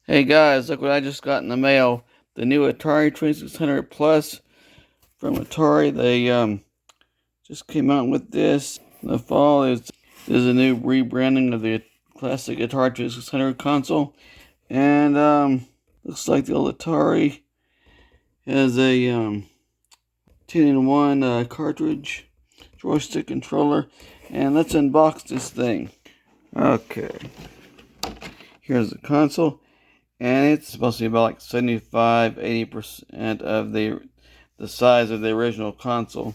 Hey guys, look what I just got in the mail. The new Atari 2600 Plus from Atari. They just came out with this in the fall. There's a new rebranding of the classic Atari 2600 console. And looks like the old Atari has a 10-in-1 cartridge, joystick controller. And let's unbox this thing. Okay, here's the console. And it's supposed to be about like 75-80% of the size of the original console.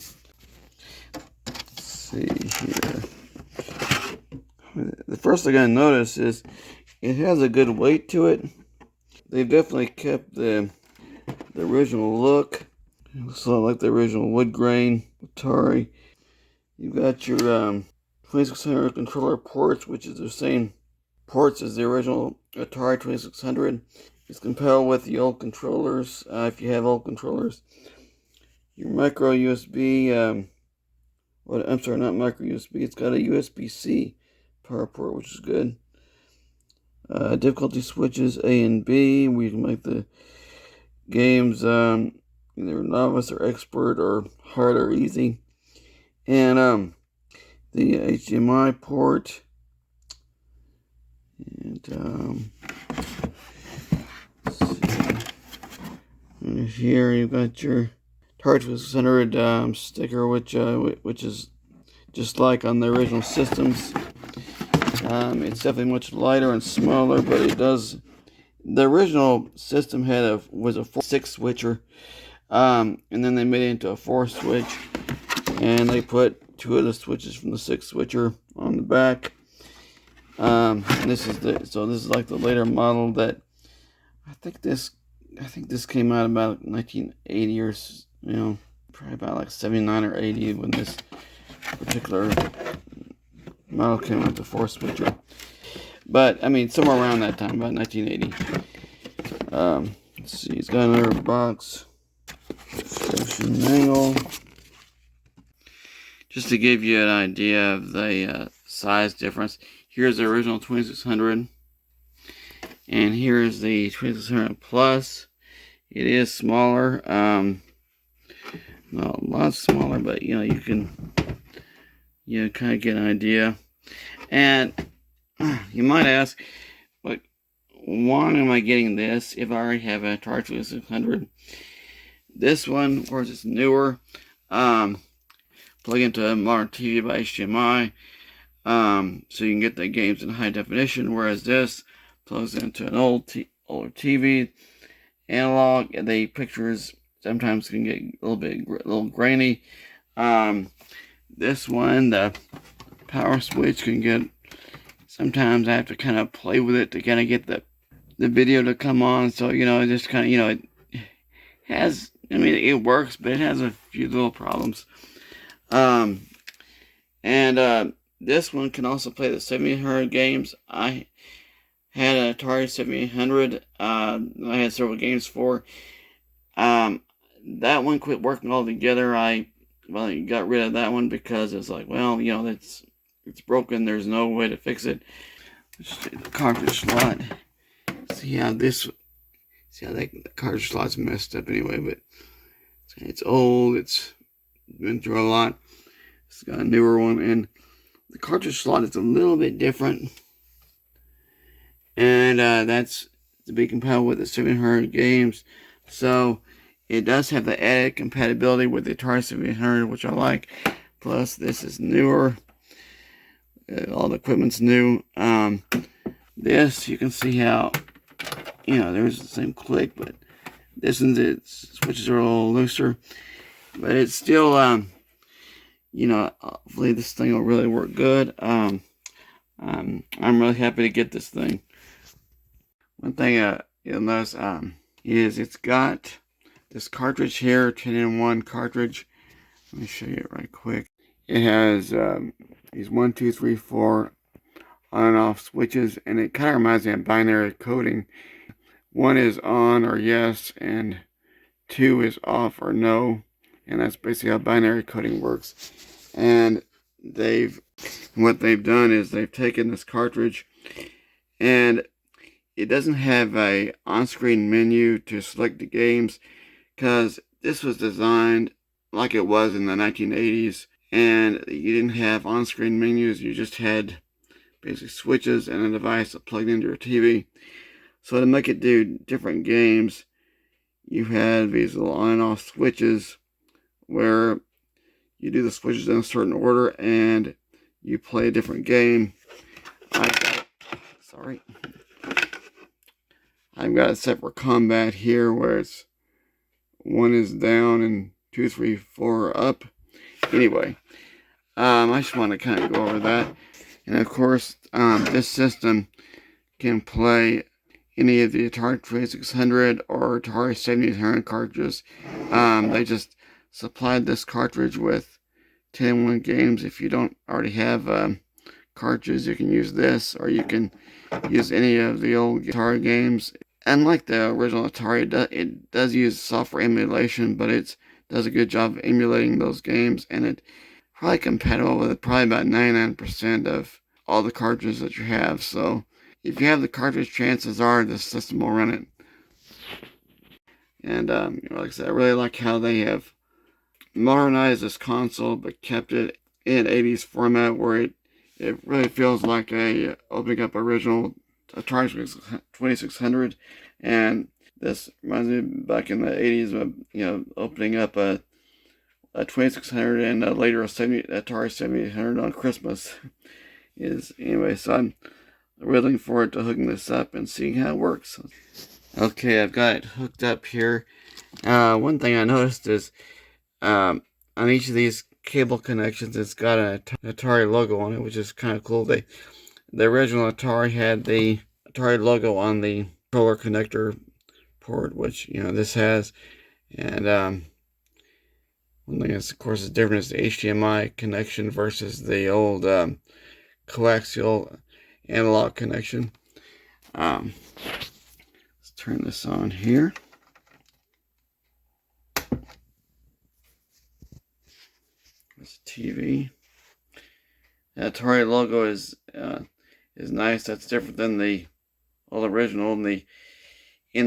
Let's see here. The first thing I notice is it has a good weight to it. They've definitely kept the original look. It looks a lot like the original wood grain Atari. You've got your 2600 controller ports, which is the same ports as the original Atari 2600. It's compatible with the old controllers, if you have old controllers. Your micro USB, I'm sorry, not micro USB. It's got a USB-C power port, which is good. Difficulty switches A and B. We can make the games either novice or expert or hard or easy. And the HDMI port. And here you've got your Atari 2600 sticker, which is just like on the original systems. It's definitely much lighter and smaller, but it does. The original system was a 6 switcher, and then they made it into a 4 switch, and they put 2 of the switches from the 6 switcher on the back. And this is like the later model that I think this came out about 1980 or probably about like 79 or 80 when this particular model came out, the 4 switcher. But I mean, somewhere around that time, about 1980. Let's see, it's got another box instruction manual. Just to give you an idea of the size difference, here's the original 2600, and here's the 2600 Plus. It is smaller, not a lot smaller, but you can kind of get an idea. And you might ask, like, why am I getting this if I already have an Atari 2600? This one, of course, it's newer. Plug into a modern TV by HDMI, so you can get the games in high definition. Whereas this plugs into an older TV, analog, and the pictures sometimes can get a little grainy. This one, the power switch can get. Sometimes I have to kind of play with it to kind of get the video to come on. So it just kind of it has. I mean, it works, but it has a few little problems. This one can also play the 7800 games. I had an Atari 7800. I had several games for. That one quit working altogether. I got rid of that one because it's like, well, it's broken. There's no way to fix it. Let's take the cartridge slot. See how the cartridge slot's messed up anyway, but it's old. It's been through a lot. It's got a newer one, and the cartridge slot is a little bit different, and that's to be compatible with the 700 games. So it does have the added compatibility with the Atari 700, which I like. Plus, this is newer. All the equipment's new. This, you can see how, there's the same click, but this one, the switches are a little looser. But it's still, hopefully this thing will really work good. I'm really happy to get this thing. One thing you'll notice is it's got this cartridge here, 10-in-1 cartridge. Let me show you it right quick. It has these 1, 2, 3, 4 on and off switches, and it kind of reminds me of binary coding. 1 is on or yes, and 2 is off or no, and that's basically how binary coding works. And what they've done is they've taken this cartridge, and it doesn't have a on-screen menu to select the games, because this was designed like it was in the 1980s, and you didn't have on-screen menus. You just had basically switches and a device that plugged into your TV. So to make it do different games, you had these little on and off switches where you do the switches in a certain order and you play a different game. I've got it set for combat here, where it's 1 is down and 2, 3, 4 up. Anyway, I just want to kind of go over that. And of course, this system can play any of the Atari 2600 or Atari 7800 cartridges. They just supplied this cartridge with 10-1 games. If you don't already have cartridges, you can use this, or you can use any of the old Atari games. Unlike the original Atari, it does use software emulation, but it does a good job of emulating those games, and it's probably compatible with probably about 99% of all the cartridges that you have. So if you have the cartridge, chances are the system will run it. And like I said, I really like how they have modernized this console, but kept it in 80s format, where it really feels like opening up original Atari 2600. And this reminds me back in the 80s of opening up a 2600 and later Atari 7800 on Christmas. Anyway, so I'm really looking forward to hooking this up and seeing how it works. Okay, I've got it hooked up here. One thing I noticed is on each of these cable connections, it's got an Atari logo on it, which is kind of cool. The original Atari had the Atari logo on the controller connector port, which this has. And one thing that's, of course, is different is the HDMI connection versus the old coaxial analog connection. Let's turn this on here. It's a TV. The Atari logo is nice. That's different than the old original. In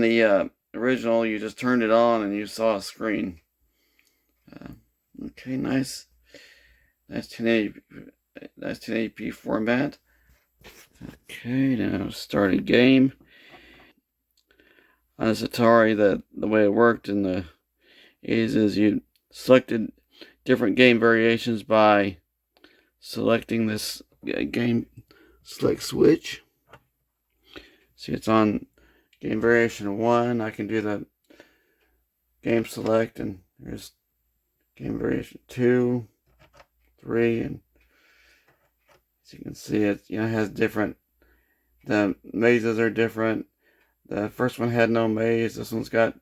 the original, you just turned it on and you saw a screen. Okay, nice 1080p format. Okay, now start a game. On this Atari, the way it worked in the 80s is you selected different game variations by selecting this game select switch. See, it's on game variation 1. I can do the game select, and there's game variation 2, 3, and as you can see, it has different. The mazes are different. The first one had no maze. This one's got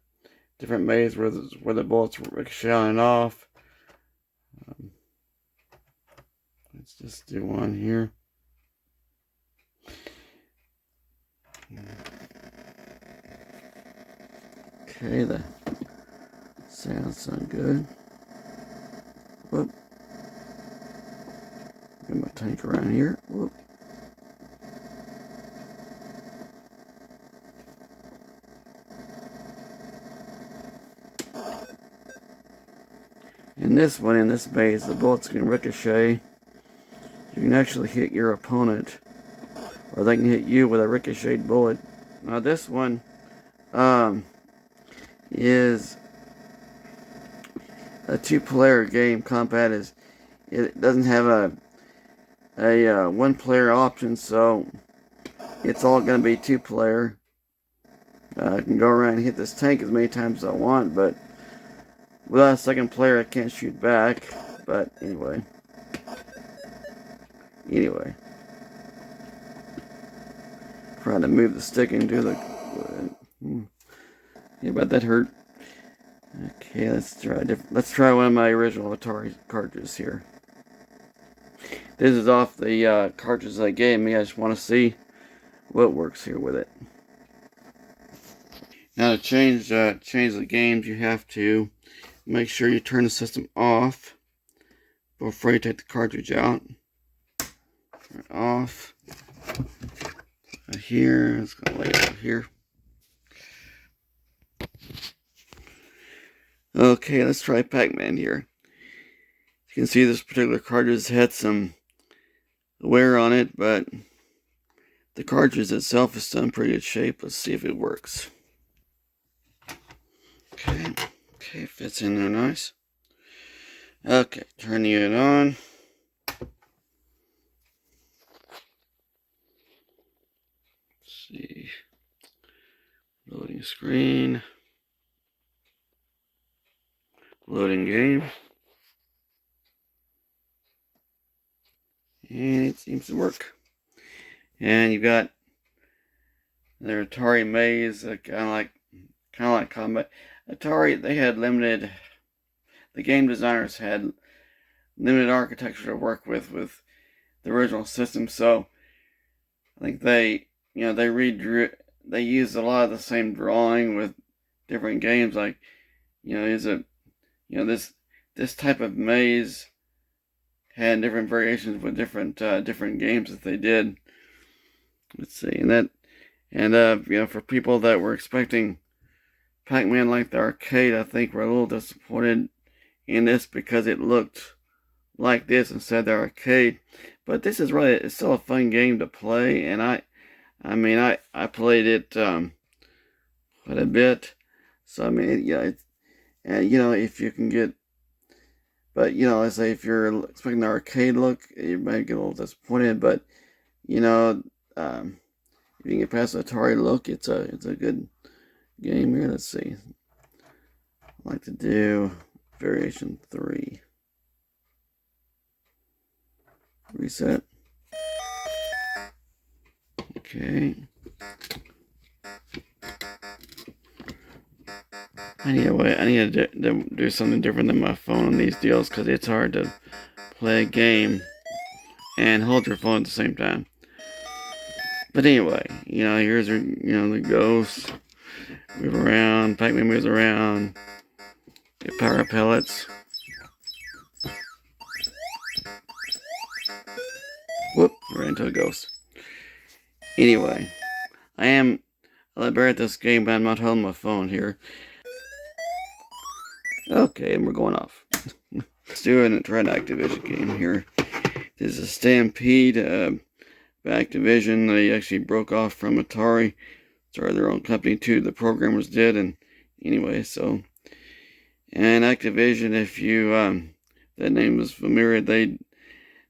different maze where the bullets ricocheting off. Let's just do one here. Okay, the sounds sound good. Whoop. Get my tank around here. Whoop. In this one, in this base, the bullets can ricochet. You can actually hit your opponent, or they can hit you with a ricocheted bullet. Now this one is a 2-player game. Combat it doesn't have a 1-player option, so it's all going to be 2-player. I can go around and hit this tank as many times as I want, but without a second player, I can't shoot back. But anyway. Trying to move the stick into the. Yeah, but that hurt. Okay, let's try one of my original Atari cartridges here. This is off the cartridge they gave me. I just want to see what works here with it. Now to change the games, you have to make sure you turn the system off before you take the cartridge out. Turn it off. here. It's gonna lay it over here. Okay, let's try Pac-Man here. You can see this particular cartridge had some wear on it, but the cartridge itself is still in pretty good shape. Let's see if it works. Okay, fits in there nice. Okay, turn the unit on. Let's see. Loading screen. Loading game. And it seems to work. And you've got their Atari Maze, kind of like Combat. Atari, they had limited. The game designers had limited architecture to work with the original system, so I think they used a lot of the same drawing with different games. Like, this type of maze had different variations with different games that they did. Let's see, for people that were expecting Pac-Man like the arcade, I think we're a little disappointed in this because it looked like this instead of the arcade. But this is really, it's still a fun game to play, and I played it quite a bit. So if you can get, but let's say if you're expecting the arcade look, you might get a little disappointed. But if you can get past the Atari look, it's a good game here. Let's see. I'd like to do variation 3. Reset. Okay. I need to do something different than my phone on these deals because it's hard to play a game and hold your phone at the same time. But anyway, here's the ghosts. Move around. Pac-Man moves around. Get power pellets. Whoop, ran into a ghost. Anyway, I am a little better at this game, but I'm not holding my phone here. Okay, and we're going off. Let's do try an Activision game here. This is a Stampede by Activision. They actually broke off from Atari. Started their own company too. The programmers did, and anyway, so. And Activision, if you that name is familiar,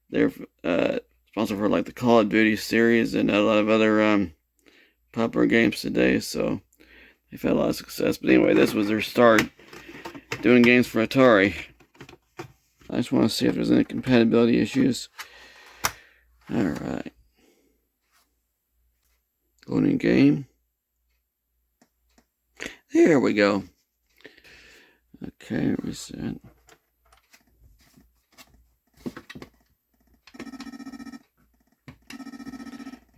they're responsible for like the Call of Duty series and a lot of other popular games today. So they've had a lot of success. But anyway, this was their start doing games for Atari. I just want to see if there's any compatibility issues. All right, loading game. There we go. Okay, reset.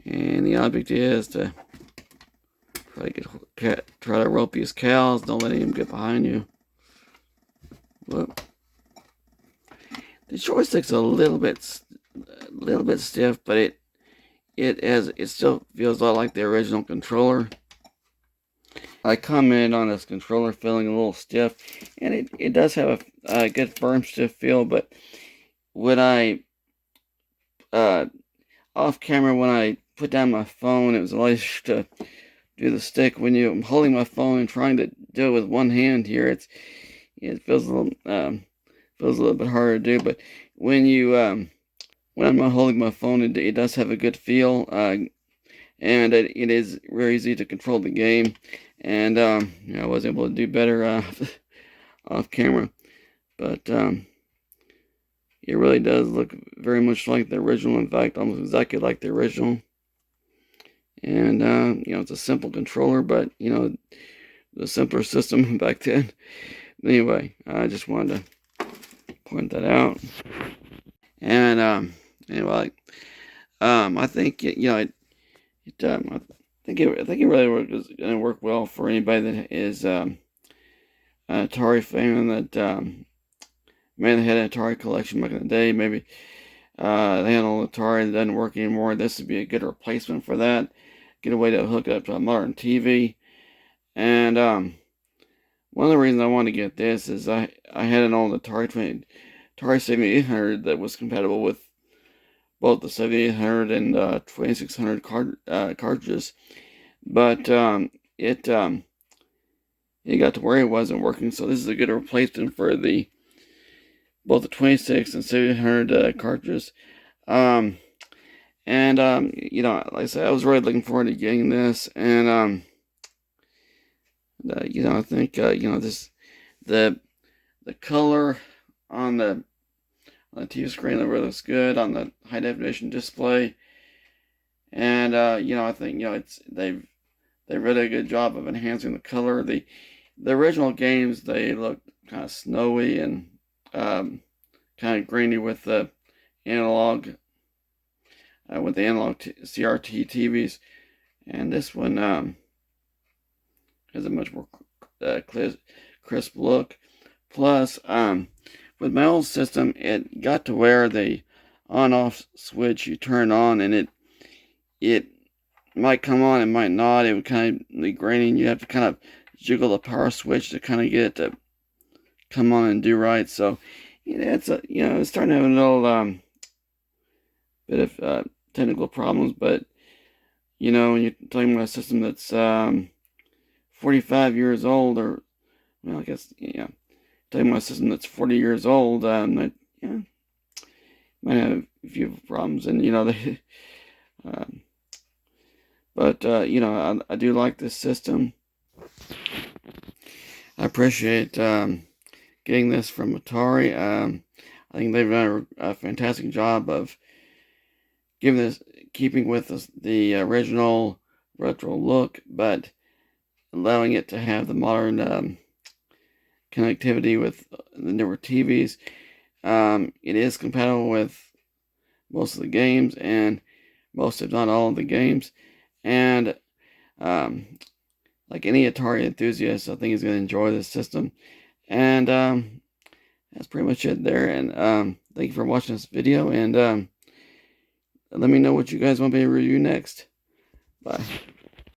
And the object is to try to rope these cows. Don't let them get behind you. Whoop. The joystick's a little bit stiff, but it still feels a lot like the original controller. I commented on this controller feeling a little stiff, and it does have a good firm stiff feel. But when I off camera, when I put down my phone, it was a lot easier to do the stick. When I'm holding my phone and trying to do it with one hand here, it feels a little bit harder to do. But when when I'm not holding my phone, it does have a good feel, and it is very easy to control the game. And I was able to do better off camera, but it really does look very much like the original. In fact, almost exactly like the original. And it's a simple controller, but the simpler system back then. Anyway, I just wanted to point that out. And anyway, I think I think it really is going to work well for anybody that is an Atari fan that may have had an Atari collection back in the day. Maybe they had an old Atari that doesn't work anymore. This would be a good replacement for that. get a way to hook it up to a modern TV. And one of the reasons I wanted to get this is I had an old Atari 7800 that was compatible with both the 7800 and 2600 cartridges, but it got to where it wasn't working. So this is a good replacement for both the 26 and 7800 cartridges. Like I said, I was really looking forward to getting this, and I think the color on the TV screen really looks good on the high definition display, and I think they've really a good job of enhancing the color. The original games, they look kind of snowy and kind of grainy with the analog CRT TVs, and this one has a much more crisp look. Plus, with my old system, it got to where the on-off switch you turn on, and it might come on, it might not. It would kind of be grainy. You have to kind of jiggle the power switch to kind of get it to come on and do right. So, it's starting to have a little bit of technical problems. But when you're talking about a system that's 45 years old, or I guess talking about a system that's 40 years old, might have a few problems, and I do like this system. I appreciate getting this from Atari. I think they've done a fantastic job of keeping with the original retro look, but allowing it to have the modern connectivity with the newer TVs. It is compatible with most of the games, and most, if not all, of the games. And like any Atari enthusiast, I think he's going to enjoy this system. And that's pretty much it there. And thank you for watching this video. And let me know what you guys want me to review next. Bye.